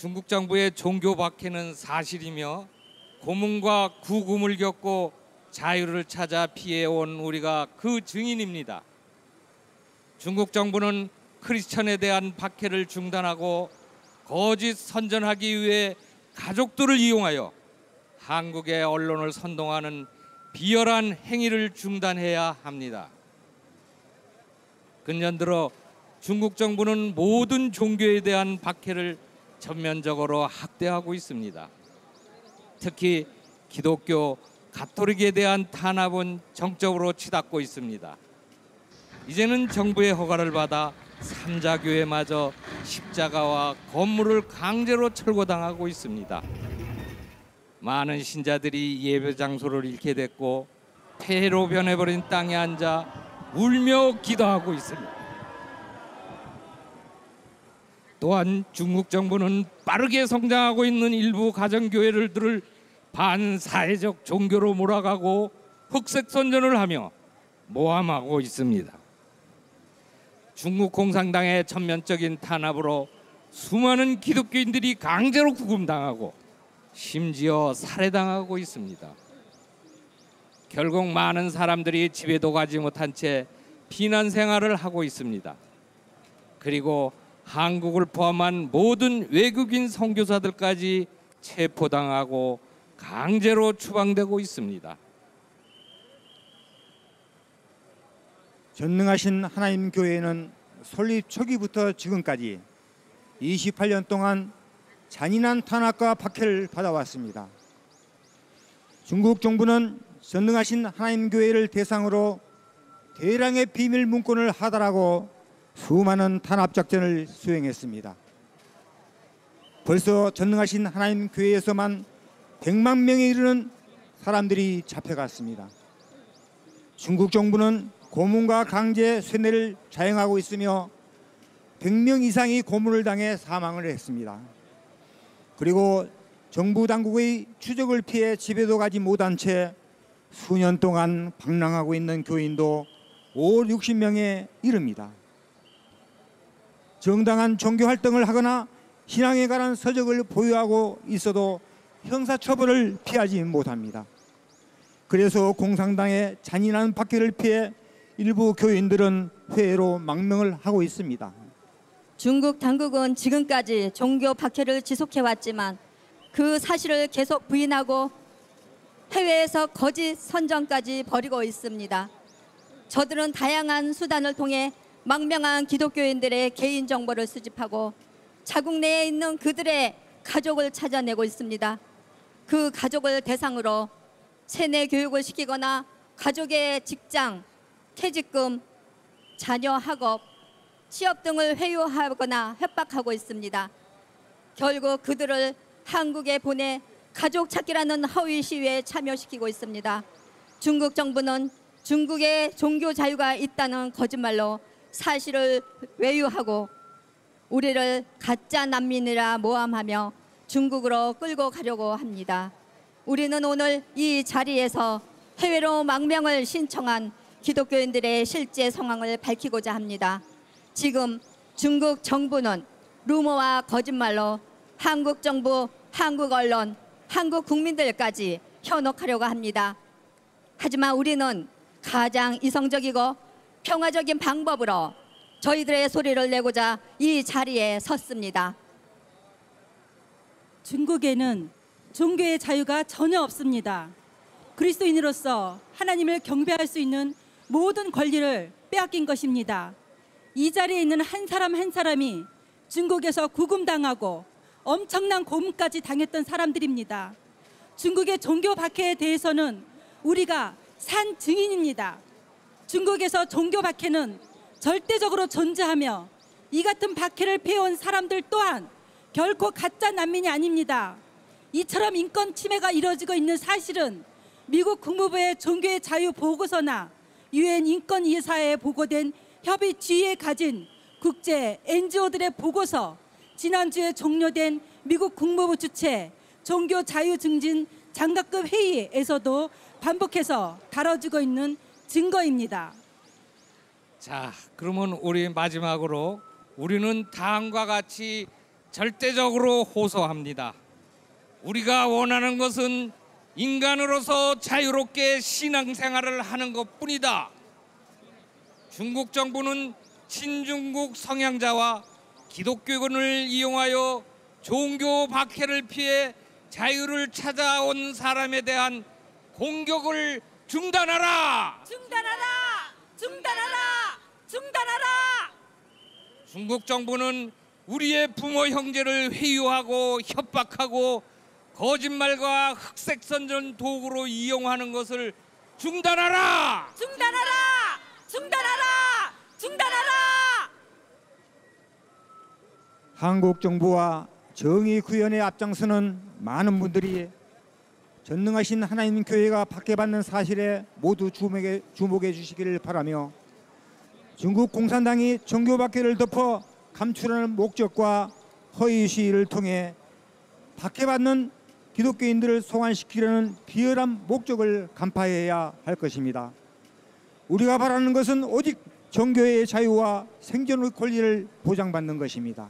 중국 정부의 종교 박해는 사실이며 고문과 구금을 겪고 자유를 찾아 피해온 우리가 그 증인입니다. 중국 정부는 크리스천에 대한 박해를 중단하고 거짓 선전하기 위해 가족들을 이용하여 한국의 언론을 선동하는 비열한 행위를 중단해야 합니다. 근년 들어 중국 정부는 모든 종교에 대한 박해를 전면적으로 확대하고 있습니다. 특히 기독교, 가톨릭에 대한 탄압은 정적으로 치닫고 있습니다. 이제는 정부의 허가를 받아 삼자교회마저 십자가와 건물을 강제로 철거당하고 있습니다. 많은 신자들이 예배 장소를 잃게 됐고 폐해로 변해버린 땅에 앉아 울며 기도하고 있습니다. 또한 중국 정부는 빠르게 성장하고 있는 일부 가정교회들을 반사회적 종교로 몰아가고 흑색 선전을 하며 모함하고 있습니다. 중국 공산당의 전면적인 탄압으로 수많은 기독교인들이 강제로 구금당하고 심지어 살해당하고 있습니다. 결국 많은 사람들이 집에도 가지 못한 채 피난 생활을 하고 있습니다. 그리고 한국을 포함한 모든 외국인 선교사들까지 체포당하고 강제로 추방되고 있습니다. 전능하신 하나님 교회는 설립 초기부터 지금까지 28년 동안 잔인한 탄압과 박해를 받아왔습니다. 중국 정부는 전능하신 하나님 교회를 대상으로 대량의 비밀 문건을 하달하고 수많은 탄압 작전을 수행했습니다. 벌써 전능하신 하나님 교회에서만 100만 명에 이르는 사람들이 잡혀갔습니다. 중국 정부는 고문과 강제 쇠뇌를 자행하고 있으며 100명 이상이 고문을 당해 사망을 했습니다. 그리고 정부 당국의 추적을 피해 집에도 가지 못한 채 수년 동안 방랑하고 있는 교인도 50-60명에 이릅니다. 정당한 종교 활동을 하거나 신앙에 관한 서적을 보유하고 있어도 형사처벌을 피하지 못합니다. 그래서 공산당의 잔인한 박해를 피해 일부 교인들은 회로 망명을 하고 있습니다. 중국 당국은 지금까지 종교 박해를 지속해왔지만 그 사실을 계속 부인하고 해외에서 거짓 선전까지 벌이고 있습니다. 저들은 다양한 수단을 통해 망명한 기독교인들의 개인정보를 수집하고 자국 내에 있는 그들의 가족을 찾아내고 있습니다. 그 가족을 대상으로 세뇌 교육을 시키거나 가족의 직장, 퇴직금, 자녀 학업, 취업 등을 회유하거나 협박하고 있습니다. 결국 그들을 한국에 보내 가족 찾기라는 허위 시위에 참여시키고 있습니다. 중국 정부는 중국에 종교 자유가 있다는 거짓말로 사실을 외유하고 우리를 가짜 난민이라 모함하며 중국으로 끌고 가려고 합니다. 우리는 오늘 이 자리에서 해외로 망명을 신청한 기독교인들의 실제 상황을 밝히고자 합니다. 지금 중국 정부는 루머와 거짓말로 한국 정부, 한국 언론, 한국 국민들까지 현혹하려고 합니다. 하지만 우리는 가장 이성적이고 평화적인 방법으로 저희들의 소리를 내고자 이 자리에 섰습니다. 중국에는 종교의 자유가 전혀 없습니다. 그리스도인으로서 하나님을 경배할 수 있는 모든 권리를 빼앗긴 것입니다. 이 자리에 있는 한 사람 한 사람이 중국에서 구금당하고 엄청난 고문까지 당했던 사람들입니다. 중국의 종교 박해에 대해서는 우리가 산 증인입니다. 중국에서 종교 박해는 절대적으로 존재하며 이 같은 박해를 피해온 사람들 또한 결코 가짜 난민이 아닙니다. 이처럼 인권 침해가 이루어지고 있는 사실은 미국 국무부의 종교의 자유 보고서나 유엔 인권이사회에 보고된 협의 지휘에 가진 국제 NGO들의 보고서, 지난주에 종료된 미국 국무부 주최 종교 자유 증진 장관급 회의에서도 반복해서 다뤄지고 있는 증거입니다. 자, 그러면 우리 마지막으로 우리는 다음과 같이 절대적으로 호소합니다. 우리가 원하는 것은 인간으로서 자유롭게 신앙생활을 하는 것뿐이다. 중국 정부는 친중국 성향자와 기독교권을 이용하여 종교 박해를 피해 자유를 찾아온 사람에 대한 공격을 중단하라! 중단하라! 중단하라! 중단하라! 중국 정부는 우리의 부모 형제를 회유하고 협박하고 거짓말과 흑색선전 도구로 이용하는 것을 중단하라! 중단하라! 중단하라! 중단하라! 한국 정부와 정의 구현에 앞장서는 많은 분들이 전능하신 하나님 교회가 박해받는 사실에 모두 주목해 주시기를 바라며, 중국 공산당이 종교 박해를 덮어 감추려는 목적과 허위 시위를 통해 박해받는 기독교인들을 송환시키려는 비열한 목적을 간파해야 할 것입니다. 우리가 바라는 것은 오직 종교의 자유와 생존의 권리를 보장받는 것입니다.